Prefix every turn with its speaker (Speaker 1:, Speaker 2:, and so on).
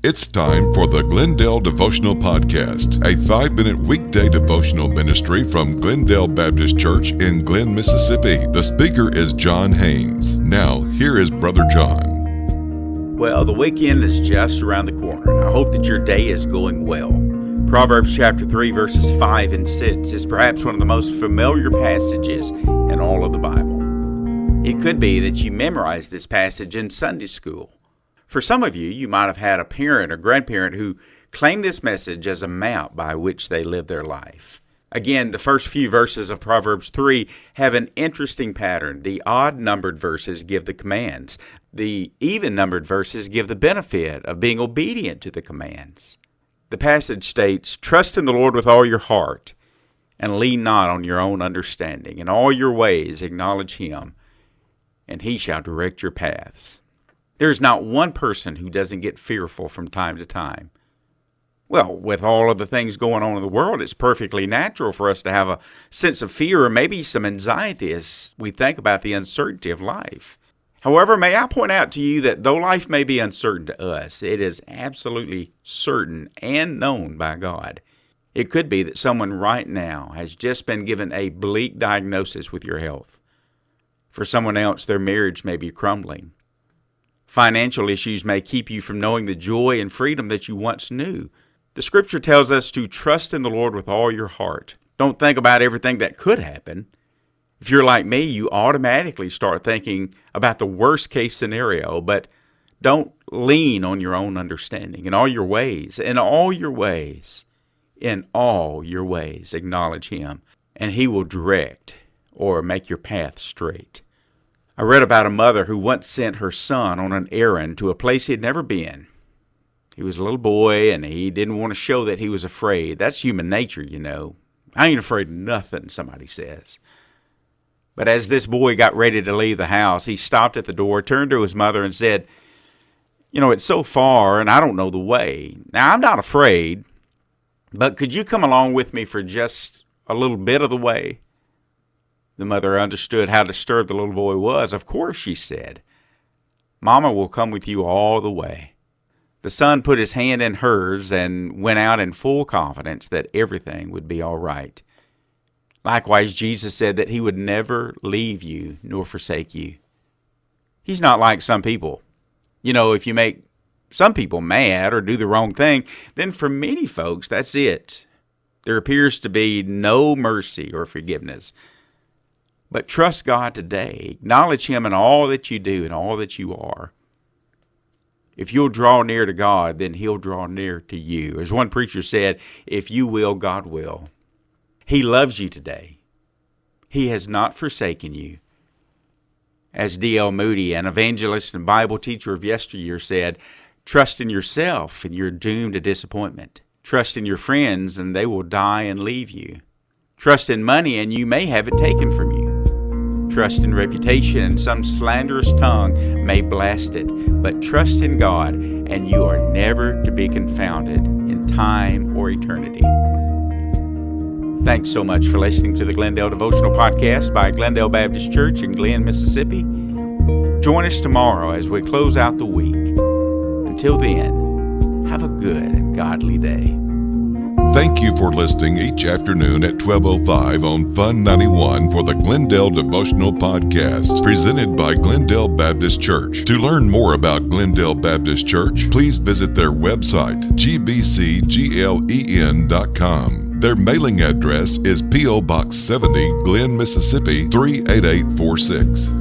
Speaker 1: It's time for the Glendale Devotional Podcast, a 5-minute weekday devotional ministry from Glendale Baptist Church in Glenn, Mississippi. The speaker is John Haynes. Now, here is Brother John.
Speaker 2: Well, the weekend is just around the corner. I hope that your day is going well. Proverbs chapter 3, verses 5 and 6 is perhaps one of the most familiar passages in all of the Bible. It could be that you memorized this passage in Sunday school. For some of you, you might have had a parent or grandparent who claimed this message as a map by which they lived their life. Again, the first few verses of Proverbs 3 have an interesting pattern. The odd-numbered verses give the commands. The even-numbered verses give the benefit of being obedient to the commands. The passage states, "Trust in the Lord with all your heart, and lean not on your own understanding. In all your ways acknowledge Him, and He shall direct your paths." There's not one person who doesn't get fearful from time to time. Well, with all of the things going on in the world, it's perfectly natural for us to have a sense of fear or maybe some anxiety as we think about the uncertainty of life. However, may I point out to you that though life may be uncertain to us, it is absolutely certain and known by God. It could be that someone right now has just been given a bleak diagnosis with your health. For someone else, their marriage may be crumbling. Financial issues may keep you from knowing the joy and freedom that you once knew. The Scripture tells us to trust in the Lord with all your heart. Don't think about everything that could happen. If you're like me, you automatically start thinking about the worst case scenario, but don't lean on your own understanding. In all your ways, acknowledge Him, and He will direct or make your path straight. I read about a mother who once sent her son on an errand to a place he had never been. He was a little boy, and he didn't want to show that he was afraid. That's human nature, you know. I ain't afraid of nothing, somebody says. But as this boy got ready to leave the house, he stopped at the door, turned to his mother, and said, "It's so far, and I don't know the way. Now, I'm not afraid, but could you come along with me for just a little bit of the way?" The mother understood how disturbed the little boy was. "Of course," she said. "Mama will come with you all the way." The son put his hand in hers and went out in full confidence that everything would be all right. Likewise, Jesus said that He would never leave you nor forsake you. He's not like some people. If you make some people mad or do the wrong thing, then for many folks, that's it. There appears to be no mercy or forgiveness. But trust God today. Acknowledge Him in all that you do and all that you are. If you'll draw near to God, then He'll draw near to you. As one preacher said, if you will, God will. He loves you today. He has not forsaken you. As D.L. Moody, an evangelist and Bible teacher of yesteryear, said, "Trust in yourself and you're doomed to disappointment. Trust in your friends and they will die and leave you. Trust in money and you may have it taken from you. Trust in reputation and some slanderous tongue may blast it. But trust in God and you are never to be confounded in time or eternity." Thanks so much for listening to the Glendale Devotional Podcast by Glendale Baptist Church in Glenn, Mississippi. Join us tomorrow as we close out the week. Until then, have a good and godly day.
Speaker 1: Thank you for listening each afternoon at 12:05 on Fun 91 for the Glendale Devotional Podcast, presented by Glendale Baptist Church. To learn more about Glendale Baptist Church, please visit their website, gbcglen.com. Their mailing address is P.O. Box 70, Glenn, Mississippi 38846.